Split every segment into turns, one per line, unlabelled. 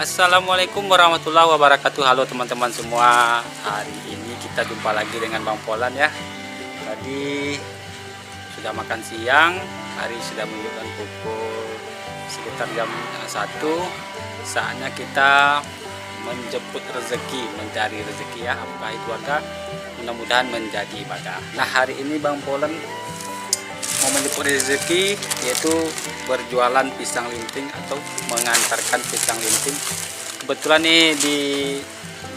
Assalamualaikum warahmatullahi wabarakatuh. Halo teman-teman semua. Hari ini kita jumpa lagi dengan Bang Polan ya. Tadi sudah makan siang. Hari sudah menunjukkan pukul sekitar jam 1. Saatnya kita menjemput rezeki, mencari rezeki ya. Apakah itu warga? Mudah-mudahan menjadi ibadah. Nah, hari ini Bang Polan mau menjemput rezeki, yaitu berjualan pisang linting atau mengantarkan pisang linting. Kebetulan nih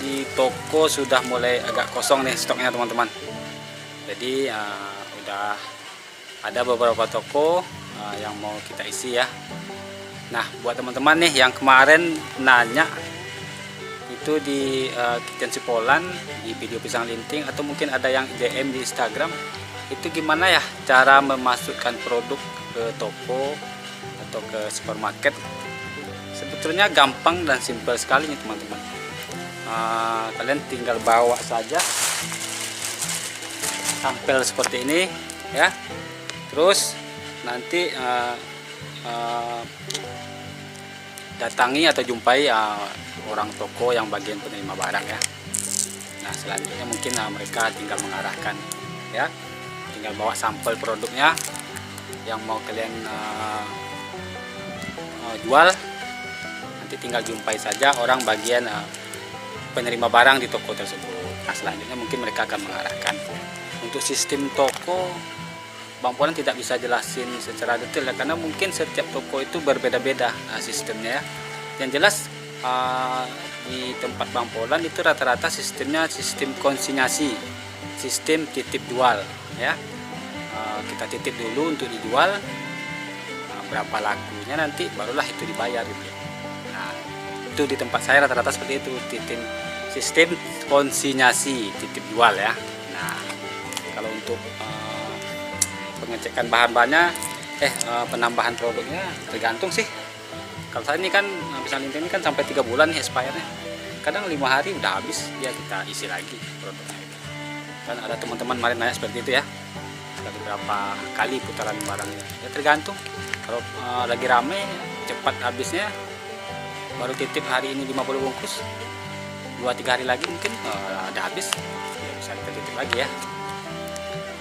di toko sudah mulai agak kosong nih stoknya teman-teman. Jadi udah ada beberapa toko yang mau kita isi ya. Nah, buat teman-teman nih yang kemarin nanya itu di Kitchen Si Polan di video pisang linting, atau mungkin ada yang DM di Instagram, itu gimana ya cara memasukkan produk ke toko atau ke supermarket. Sebetulnya gampang dan simpel sekali nih teman-teman. Kalian tinggal bawa saja sampel seperti ini ya, terus nanti datangi atau jumpai orang toko yang bagian penerima barang ya. Nah, selanjutnya mungkin mereka tinggal mengarahkan ya, tinggal bawa sampel produknya yang mau kalian jual. Nanti tinggal jumpai saja orang bagian penerima barang di toko tersebut. Nah, selanjutnya mungkin mereka akan mengarahkan. Untuk sistem toko, Bang Polan tidak bisa jelasin secara detail ya, karena mungkin setiap toko itu berbeda-beda sistemnya ya. Yang jelas di tempat Bang Polan itu rata-rata sistemnya sistem konsinyasi, sistem titip jual ya. Kita titip dulu untuk dijual, berapa lakunya nanti barulah itu dibayar gitu. Nah, itu di tempat saya rata-rata seperti itu, sistem konsinyasi titip jual ya. Nah, kalau untuk pengecekan bahan-bahannya penambahan produknya tergantung sih. Kalau saya ini kan pisang linting ini kan sampai 3 bulan nih expirednya. Kadang 5 hari udah habis, ya kita isi lagi produknya itu. Dan ada teman-teman kemarin nanya seperti itu ya, berapa kali putaran barangnya ya, tergantung. Kalau lagi rame cepat habisnya, baru titip hari ini 50 bungkus, 2-3 hari lagi mungkin udah habis ya, bisa kita titip lagi ya.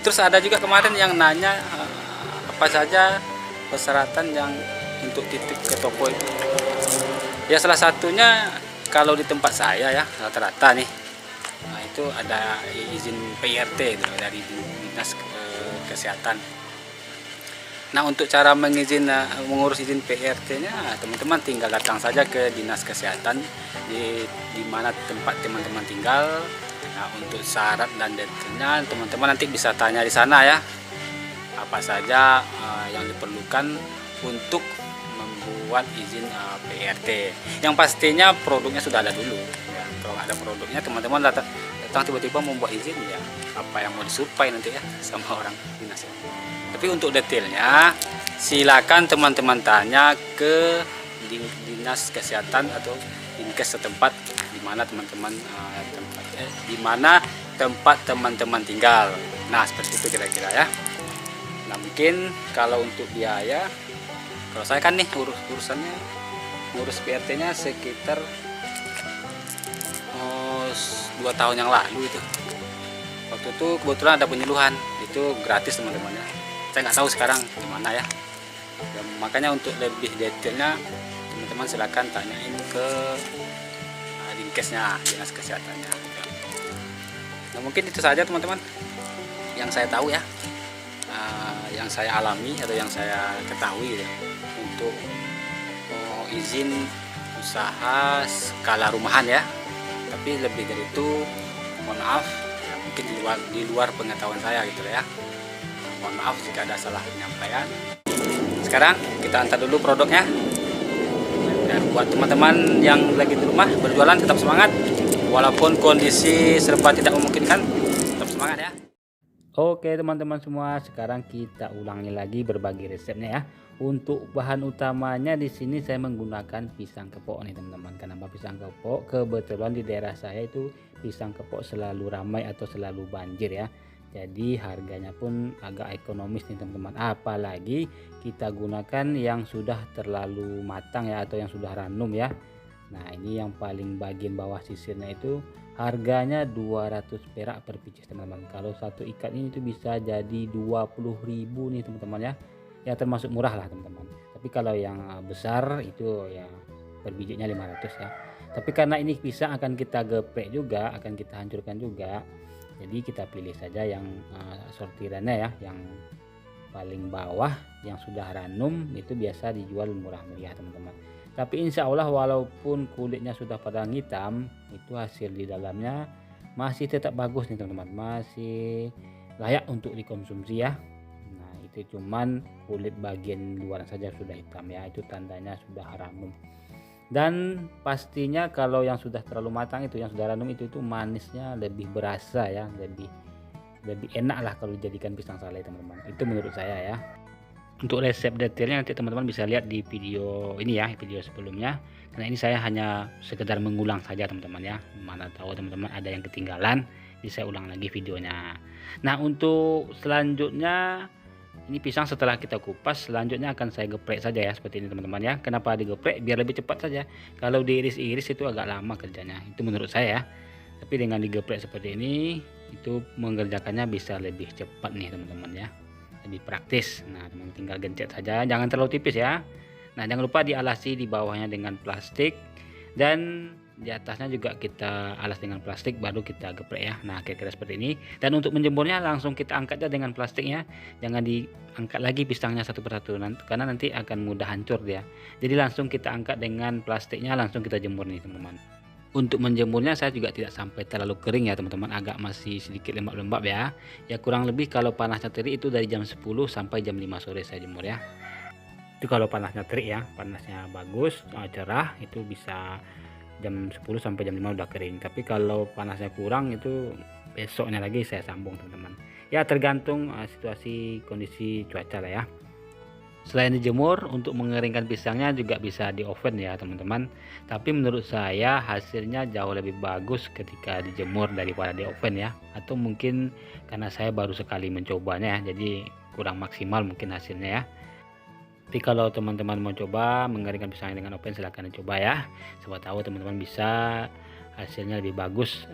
Terus ada juga kemarin yang nanya apa saja persyaratan yang untuk titip ke toko itu ya. Salah satunya kalau di tempat saya ya rata-rata nih, nah itu ada izin PRT dari dinas kesehatan. Nah, untuk cara mengurus izin PRT-nya, teman-teman tinggal datang saja ke dinas kesehatan di mana tempat teman-teman tinggal. Nah, untuk syarat dan detailnya teman-teman nanti bisa tanya di sana ya, apa saja yang diperlukan untuk membuat izin PRT. Yang pastinya produknya sudah ada dulu ya. Kalau nggak ada produknya, teman-teman datang tiba-tiba membuat izin ya, apa yang mau disuplai nanti ya sama orang dinas. Tapi untuk detailnya silakan teman-teman tanya ke dinas kesehatan atau dinkes setempat di mana teman-teman tempat teman-teman tinggal. Nah, seperti itu kira-kira ya. Nah, mungkin kalau untuk biaya, kalau saya kan nih ngurus PRT-nya sekitar 2 tahun yang lalu itu. Waktu itu kebetulan ada penyuluhan, itu gratis teman-teman ya. Saya nggak tahu sekarang gimana ya. Makanya untuk lebih detailnya teman-teman silakan tanyain ke dinkesnya, dinas kesehatannya. Nah, mungkin itu saja teman-teman yang saya tahu ya, yang saya alami atau yang saya ketahui ya, untuk izin usaha skala rumahan ya. Tapi lebih dari itu mohon maaf ya, mungkin di luar pengetahuan saya gitu ya. Mohon maaf jika ada salah penyampaian. Sekarang kita antar dulu produknya. Dan buat teman-teman yang lagi di rumah berjualan, tetap semangat walaupun kondisi serba tidak memungkinkan, tetap semangat ya. Oke teman-teman semua, sekarang kita ulangi lagi berbagi resepnya ya. Untuk bahan utamanya di sini saya menggunakan pisang kepok nih teman-teman. Kenapa pisang kepok? Kebetulan di daerah saya itu pisang kepok selalu ramai atau selalu banjir ya. Jadi harganya pun agak ekonomis nih teman-teman. Apalagi kita gunakan yang sudah terlalu matang ya, atau yang sudah ranum ya. Nah ini yang paling bagian bawah sisirnya itu harganya 200 perak per pieces teman-teman. Kalau satu ikat ini itu bisa jadi 20.000 nih teman-teman ya. Ya termasuk murah lah teman-teman. Tapi kalau yang besar itu ya per bijinya 500 ya. Tapi karena ini pisang akan kita geprek juga, akan kita hancurkan juga. Jadi kita pilih saja yang sortirannya ya, yang paling bawah yang sudah ranum itu biasa dijual murah meriah teman-teman. Tapi insya Allah walaupun kulitnya sudah pada hitam, itu hasil di dalamnya masih tetap bagus nih teman-teman, masih layak untuk dikonsumsi ya. Nah itu cuman kulit bagian luar saja sudah hitam ya, itu tandanya sudah ranum. Dan pastinya kalau yang sudah terlalu matang itu, yang sudah ranum itu manisnya lebih berasa ya, lebih enak lah kalau dijadikan pisang salai teman-teman, itu menurut saya ya. Untuk resep detailnya nanti teman-teman bisa lihat di video ini ya, video sebelumnya, karena ini saya hanya sekedar mengulang saja teman-teman ya, mana tahu teman-teman ada yang ketinggalan, jadi saya ulang lagi videonya. Nah untuk selanjutnya ini pisang setelah kita kupas, selanjutnya akan saya geprek saja ya seperti ini teman-teman ya. Kenapa digeprek? Biar lebih cepat saja. Kalau diiris-iris itu agak lama kerjanya, itu menurut saya ya. Tapi dengan digeprek seperti ini itu mengerjakannya bisa lebih cepat nih teman-teman ya, lebih praktis. Nah teman-teman tinggal gencet saja, jangan terlalu tipis ya. Nah jangan lupa dialasi di bawahnya dengan plastik dan di atasnya juga kita alas dengan plastik, baru kita geprek ya. Nah kira-kira seperti ini. Dan untuk menjemurnya langsung kita angkat aja dengan plastiknya, jangan diangkat lagi pisangnya satu persatu karena nanti akan mudah hancur dia. Jadi langsung kita angkat dengan plastiknya, langsung kita jemur nih teman-teman. Untuk menjemurnya saya juga tidak sampai terlalu kering ya teman-teman, agak masih sedikit lembab-lembab ya. Ya kurang lebih kalau panasnya terik itu dari jam 10 sampai jam 5 sore saya jemur ya. Itu kalau panasnya terik ya, panasnya bagus, cerah, itu bisa jam 10 sampai jam 5 udah kering. Tapi kalau panasnya kurang itu besoknya lagi saya sambung teman-teman. Ya tergantung situasi kondisi cuaca lah ya. Selain dijemur, untuk mengeringkan pisangnya juga bisa di oven ya teman-teman. Tapi menurut saya hasilnya jauh lebih bagus ketika dijemur daripada di oven ya. Atau mungkin karena saya baru sekali mencobanya ya, jadi kurang maksimal mungkin hasilnya ya. Tapi kalau teman-teman mau coba mengeringkan pisangnya dengan oven, silahkan dicoba ya. Siapa tahu teman-teman bisa hasilnya lebih bagus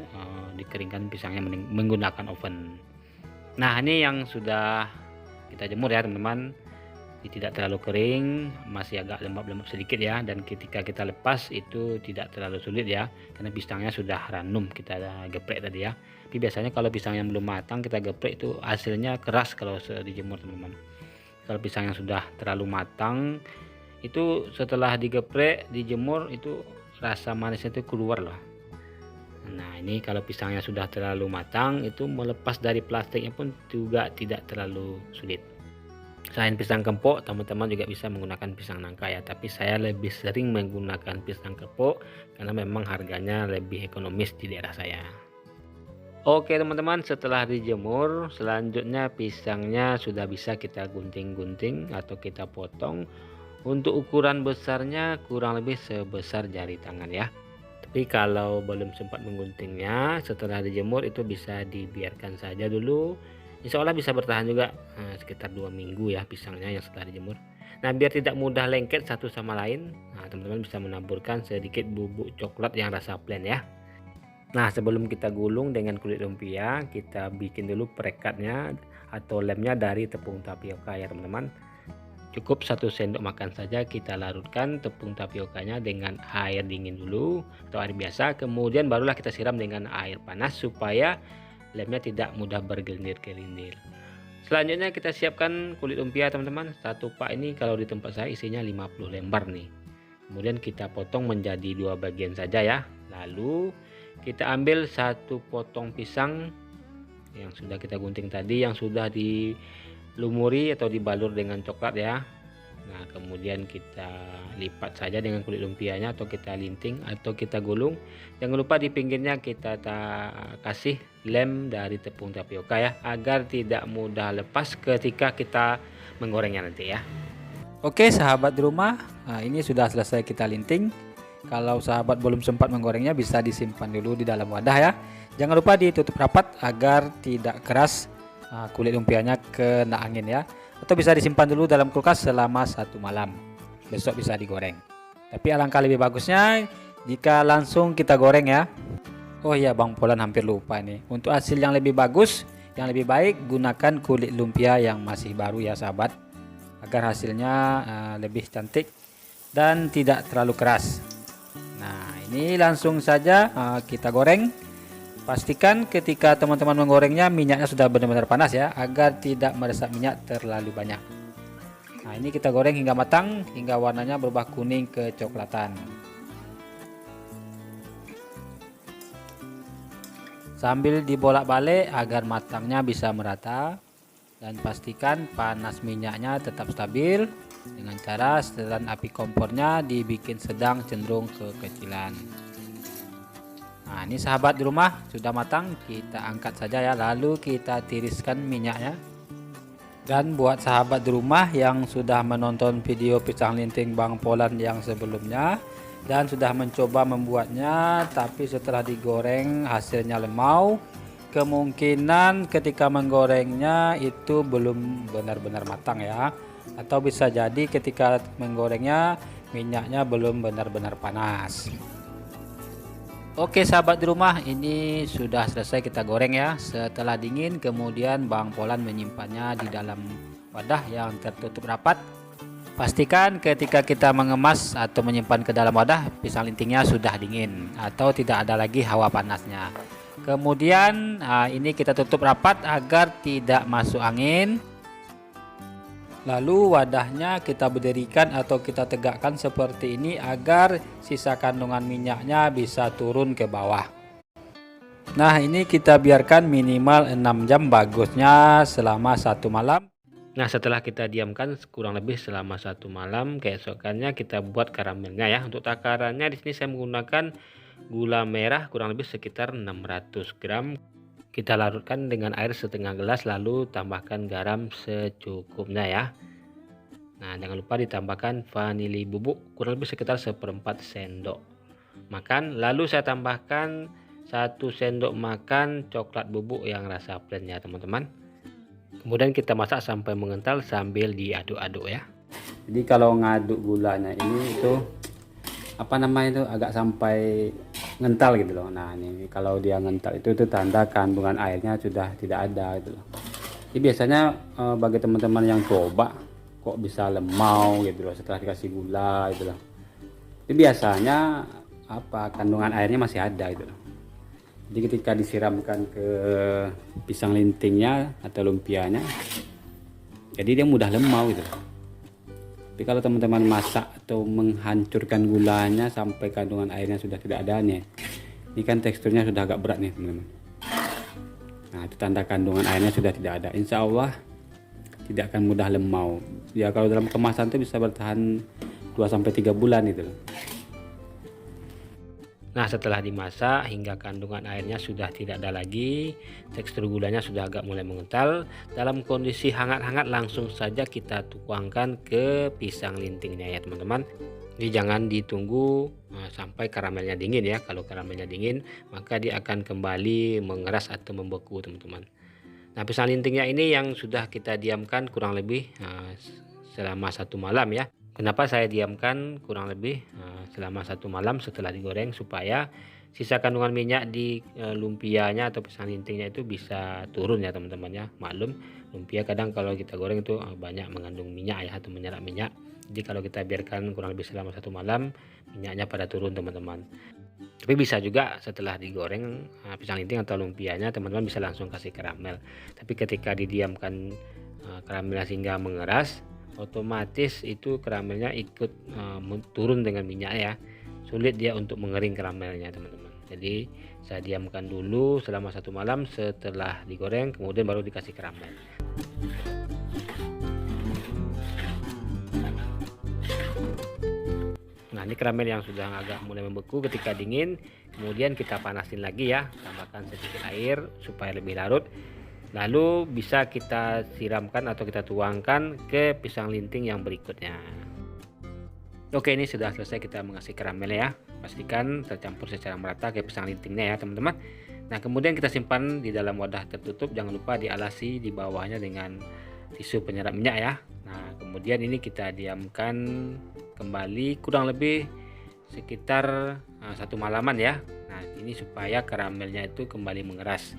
dikeringkan pisangnya menggunakan oven. Nah ini yang sudah kita jemur ya teman-teman, tidak terlalu kering, masih agak lembab-lembab sedikit ya. Dan ketika kita lepas itu tidak terlalu sulit ya, karena pisangnya sudah ranum kita geprek tadi ya. Tapi biasanya kalau pisang yang belum matang kita geprek itu hasilnya keras kalau dijemur teman-teman. Kalau pisang yang sudah terlalu matang itu setelah digeprek dijemur itu rasa manisnya itu keluar loh. Nah ini kalau pisangnya sudah terlalu matang itu melepas dari plastiknya pun juga tidak terlalu sulit. Selain pisang kempok, teman-teman juga bisa menggunakan pisang nangka ya, tapi saya lebih sering menggunakan pisang kempok karena memang harganya lebih ekonomis di daerah saya. Oke teman-teman, setelah dijemur, selanjutnya pisangnya sudah bisa kita gunting-gunting atau kita potong. Untuk ukuran besarnya kurang lebih sebesar jari tangan ya. Tapi kalau belum sempat mengguntingnya, setelah dijemur itu bisa dibiarkan saja dulu. Insya Allah bisa bertahan juga sekitar 2 minggu ya pisangnya yang setelah dijemur. Nah biar tidak mudah lengket satu sama lain, nah teman-teman bisa menaburkan sedikit bubuk coklat yang rasa plain ya. Nah sebelum kita gulung dengan kulit lumpia, kita bikin dulu perekatnya atau lemnya dari tepung tapioka ya teman-teman. Cukup 1 sendok makan saja kita larutkan tepung tapiokanya dengan air dingin dulu atau air biasa, kemudian barulah kita siram dengan air panas supaya lemnya tidak mudah bergelindir-gelindir. Selanjutnya kita siapkan kulit lumpia teman-teman. Satu pak ini kalau di tempat saya isinya 50 lembar nih. Kemudian kita potong menjadi 2 bagian saja ya. Lalu kita ambil 1 potong pisang yang sudah kita gunting tadi, yang sudah dilumuri atau dibalur dengan coklat ya. Nah kemudian kita lipat saja dengan kulit lumpianya atau kita linting atau kita gulung. Jangan lupa di pinggirnya kita kasih lem dari tepung tapioka ya, agar tidak mudah lepas ketika kita menggorengnya nanti ya. Oke sahabat di rumah, nah, ini sudah selesai kita linting. Kalau sahabat belum sempat menggorengnya bisa disimpan dulu di dalam wadah ya. Jangan lupa ditutup rapat agar tidak keras kulit lumpianya kena angin ya. Atau bisa disimpan dulu dalam kulkas selama 1 malam, besok bisa digoreng. Tapi alangkah lebih bagusnya jika langsung kita goreng ya. Oh iya, Bang Polan hampir lupa nih. Untuk hasil yang lebih bagus, yang lebih baik, gunakan kulit lumpia yang masih baru ya sahabat, agar hasilnya lebih cantik dan tidak terlalu keras. Nah, ini langsung saja kita goreng. Pastikan ketika teman-teman menggorengnya minyaknya sudah benar-benar panas ya, agar tidak meresap minyak terlalu banyak. Nah, ini kita goreng hingga matang, hingga warnanya berubah kuning kecoklatan. Sambil dibolak-balik agar matangnya bisa merata, dan pastikan panas minyaknya tetap stabil dengan cara setelan api kompornya dibikin sedang cenderung kekecilan. Nah, ini sahabat di rumah sudah matang, kita angkat saja ya, lalu kita tiriskan minyaknya. Dan buat sahabat di rumah yang sudah menonton video pisang linting Bang Polan yang sebelumnya dan sudah mencoba membuatnya, tapi setelah digoreng hasilnya lemau, kemungkinan ketika menggorengnya itu belum benar-benar matang ya, atau bisa jadi ketika menggorengnya minyaknya belum benar-benar panas. Oke sahabat di rumah, ini sudah selesai kita goreng ya. Setelah dingin kemudian Bang Polan menyimpannya di dalam wadah yang tertutup rapat. Pastikan ketika kita mengemas atau menyimpan ke dalam wadah, pisang lintingnya sudah dingin atau tidak ada lagi hawa panasnya. Kemudian ini kita tutup rapat agar tidak masuk angin. Lalu wadahnya kita berdirikan atau kita tegakkan seperti ini agar sisa kandungan minyaknya bisa turun ke bawah. Nah, ini kita biarkan minimal 6 jam, bagusnya selama 1 malam. Nah, setelah kita diamkan kurang lebih selama 1 malam, keesokannya kita buat karamelnya ya. Untuk takarannya di sini saya menggunakan gula merah kurang lebih sekitar 600 gram. Kita larutkan dengan air setengah gelas, lalu tambahkan garam secukupnya ya. Nah, jangan lupa ditambahkan vanili bubuk kurang lebih sekitar 1/4 sendok makan. Lalu saya tambahkan 1 sendok makan coklat bubuk yang rasa plain ya teman-teman. Kemudian kita masak sampai mengental sambil diaduk-aduk ya. Jadi kalau ngaduk gulanya ini itu apa namanya itu agak sampai ngental gitu loh. Nah, ini kalau dia ngental itu tanda kandungan airnya sudah tidak ada gitu loh. Ini biasanya bagi teman-teman yang coba kok bisa lemau gitu loh setelah dikasih gula gitu loh. Ini biasanya apa kandungan airnya masih ada gitu loh. Jadi ketika disiramkan ke pisang lintingnya atau lumpianya, jadi dia mudah lemau gitu loh. Tapi kalau teman-teman masak atau menghancurkan gulanya sampai kandungan airnya sudah tidak ada nih, ini kan teksturnya sudah agak berat nih teman-teman. Nah, itu tanda kandungan airnya sudah tidak ada. Insya Allah tidak akan mudah lemau. Ya kalau dalam kemasan itu bisa bertahan 2-3 bulan gitu loh. Nah, setelah dimasak hingga kandungan airnya sudah tidak ada lagi, tekstur gulanya sudah agak mulai mengental, dalam kondisi hangat-hangat langsung saja kita tuangkan ke pisang lintingnya ya teman-teman. Jadi jangan ditunggu sampai karamelnya dingin ya. Kalau karamelnya dingin maka dia akan kembali mengeras atau membeku teman-teman. Nah, pisang lintingnya ini yang sudah kita diamkan kurang lebih selama 1 malam ya. Kenapa saya diamkan kurang lebih selama 1 malam setelah digoreng, supaya sisa kandungan minyak di lumpianya atau pisang lintingnya itu bisa turun ya teman-teman ya. Maklum lumpia kadang kalau kita goreng itu banyak mengandung minyak ya atau menyerap minyak. Jadi kalau kita biarkan kurang lebih selama 1 malam, minyaknya pada turun teman-teman. Tapi bisa juga setelah digoreng pisang linting atau lumpianya teman-teman bisa langsung kasih karamel. Tapi ketika didiamkan karamelnya sehingga mengeras, otomatis itu karamelnya ikut turun dengan minyak ya. Sulit dia untuk mengering karamelnya teman-teman. Jadi saya diamkan dulu selama 1 malam, setelah digoreng kemudian baru dikasih karamel. Nah, ini karamel yang sudah agak mulai membeku ketika dingin, kemudian kita panasin lagi ya, tambahkan sedikit air supaya lebih larut. Lalu bisa kita siramkan atau kita tuangkan ke pisang linting yang berikutnya. Oke, ini sudah selesai kita mengasih karamel ya. Pastikan tercampur secara merata ke pisang lintingnya ya teman-teman. Nah, kemudian kita simpan di dalam wadah tertutup, jangan lupa dialasi di bawahnya dengan tisu penyerap minyak ya. Nah, kemudian ini kita diamkan kembali kurang lebih sekitar 1 malaman ya. Nah ini supaya karamelnya itu kembali mengeras.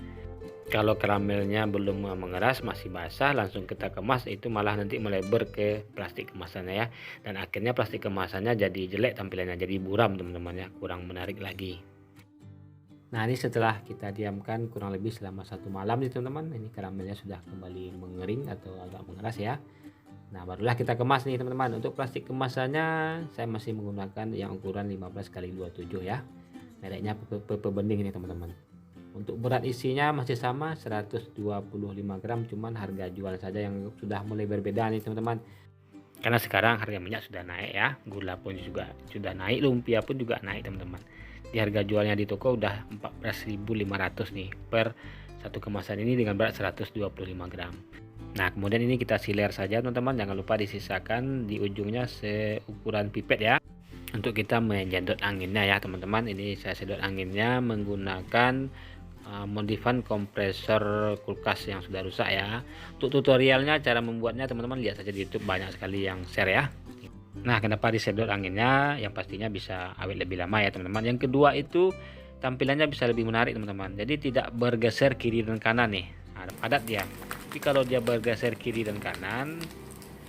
Kalau karamelnya belum mengeras, masih basah, langsung kita kemas, itu malah nanti melebar ke plastik kemasannya ya. Dan akhirnya plastik kemasannya jadi jelek tampilannya, jadi buram teman-teman ya, kurang menarik lagi. Nah ini setelah kita diamkan kurang lebih selama 1 malam nih teman-teman, ini karamelnya sudah kembali mengering atau agak mengeras ya. Nah barulah kita kemas nih teman-teman. Untuk plastik kemasannya saya masih menggunakan yang ukuran 15x27 ya. Mereknya Pepe Bening ini teman-teman. Untuk berat isinya masih sama 125 gram, cuman harga jual saja yang sudah mulai berbeda nih teman-teman. Karena sekarang harga minyak sudah naik ya, gula pun juga sudah naik, lumpia pun juga naik teman-teman. Di harga jualnya di toko udah 14.500 nih per satu kemasan ini dengan berat 125 gram. Nah kemudian ini kita siler saja teman-teman, jangan lupa disisakan di ujungnya seukuran pipet ya, untuk kita menjedot anginnya ya teman-teman. Ini saya sedot anginnya menggunakan modifan kompresor kulkas yang sudah rusak ya. Untuk tutorialnya cara membuatnya teman-teman lihat saja di YouTube, banyak sekali yang share ya. Nah kenapa disedot anginnya, yang pastinya bisa awet lebih lama ya teman-teman. Yang kedua itu tampilannya bisa lebih menarik teman-teman, jadi tidak bergeser kiri dan kanan nih. Nah, padat dia. Tapi kalau dia bergeser kiri dan kanan,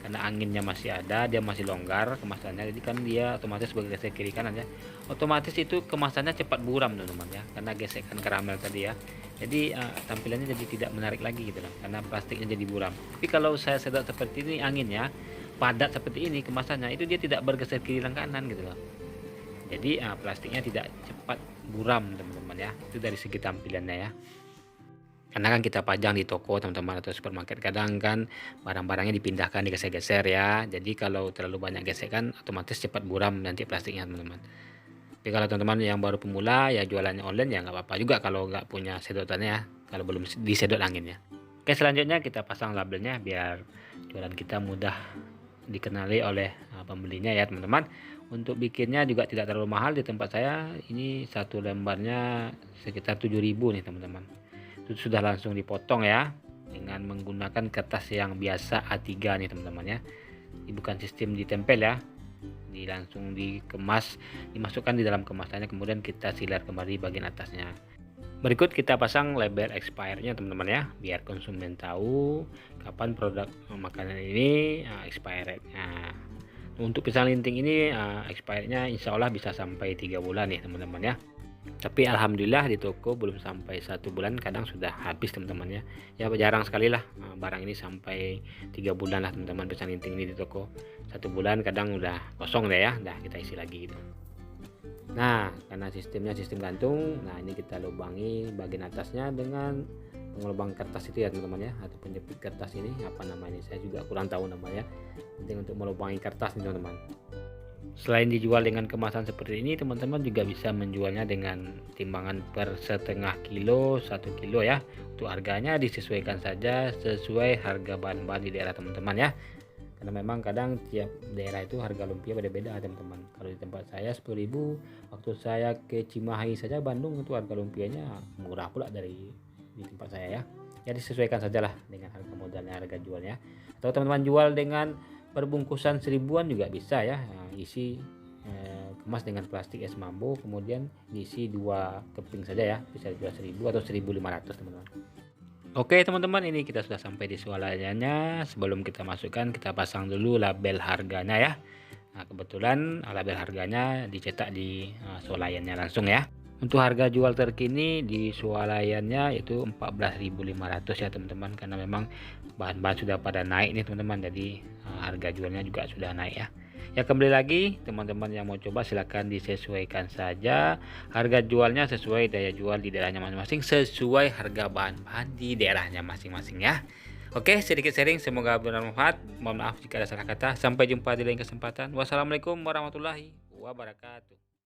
karena anginnya masih ada, dia masih longgar kemasannya, jadi kan dia otomatis bergeser kiri kanan ya. Otomatis itu kemasannya cepat buram teman-teman ya, karena gesekan karamel tadi ya. Jadi tampilannya jadi tidak menarik lagi gitu loh, karena plastiknya jadi buram. Tapi kalau saya sedot seperti ini, anginnya padat seperti ini kemasannya, itu dia tidak bergeser kiri dan kanan gitu loh. Jadi plastiknya tidak cepat buram teman-teman ya. Itu dari segi tampilannya ya. Karena kan kita pajang di toko teman-teman atau supermarket, kadang kan barang-barangnya dipindahkan, digeser-geser ya. Jadi kalau terlalu banyak gesekan otomatis cepat buram nanti plastiknya teman-teman. Tapi kalau teman-teman yang baru pemula ya jualannya online ya nggak apa-apa juga kalau nggak punya sedotannya ya, kalau belum disedot anginnya. Oke selanjutnya kita pasang labelnya biar jualan kita mudah dikenali oleh pembelinya ya teman-teman. Untuk bikinnya juga tidak terlalu mahal di tempat saya, ini satu lembarnya sekitar 7.000 nih teman-teman. Itu sudah langsung dipotong ya dengan menggunakan kertas yang biasa A3 nih teman-teman ya. Ini bukan sistem ditempel ya, ini langsung dikemas, dimasukkan di dalam kemasannya, kemudian kita silar kembali bagian atasnya. Berikut kita pasang label expirednya teman-teman ya, biar konsumen tahu kapan produk makanan ini expired. Nah, untuk pisang linting ini expirednya insya Allah bisa sampai 3 bulan nih teman-teman ya. Tapi alhamdulillah di toko belum sampai 1 bulan, kadang sudah habis teman-teman ya. Ya jarang sekali lah barang ini sampai 3 bulan lah teman-teman, pisang linting ini di toko. 1 bulan kadang udah kosong deh ya, udah kita isi lagi gitu. Nah karena sistemnya sistem gantung, nah ini kita lubangi bagian atasnya dengan pengelubang kertas itu ya teman-teman ya, atau penjepit kertas ini apa namanya, saya juga kurang tahu namanya. Penting untuk melubangi kertas nih teman-teman. Selain dijual dengan kemasan seperti ini, teman-teman juga bisa menjualnya dengan timbangan per setengah kilo, 1 kilo ya. Untuk harganya disesuaikan saja sesuai harga bahan-bahan di daerah teman-teman ya. Karena memang kadang tiap daerah itu harga lumpia beda-beda teman-teman. Kalau di tempat saya 10.000, waktu saya ke Cimahi saja Bandung itu harga lumpianya murah pula dari di tempat saya ya. Ya disesuaikan sajalah dengan harga modalnya, harga jualnya. Atau teman-teman jual dengan perbungkusan 1000-an juga bisa ya. Nah, isi kemas dengan plastik es mambo, kemudian diisi 2 keping saja ya, bisa dijual 1000 atau 1500 teman-teman. Oke teman-teman, ini kita sudah sampai di swalayannya. Sebelum kita masukkan, kita pasang dulu label harganya ya. Nah kebetulan label harganya dicetak di swalayannya langsung ya. Untuk harga jual terkini di swalayannya itu 14.500 ya teman-teman, karena memang bahan-bahan sudah pada naik nih teman-teman, jadi harga jualnya juga sudah naik ya. Ya kembali lagi teman-teman yang mau coba silahkan disesuaikan saja harga jualnya sesuai daya jual di daerahnya masing-masing, sesuai harga bahan-bahan di daerahnya masing-masing ya. Oke, sedikit sharing, semoga bermanfaat. Mohon maaf jika ada salah kata. Sampai jumpa di lain kesempatan. Wassalamualaikum warahmatullahi wabarakatuh.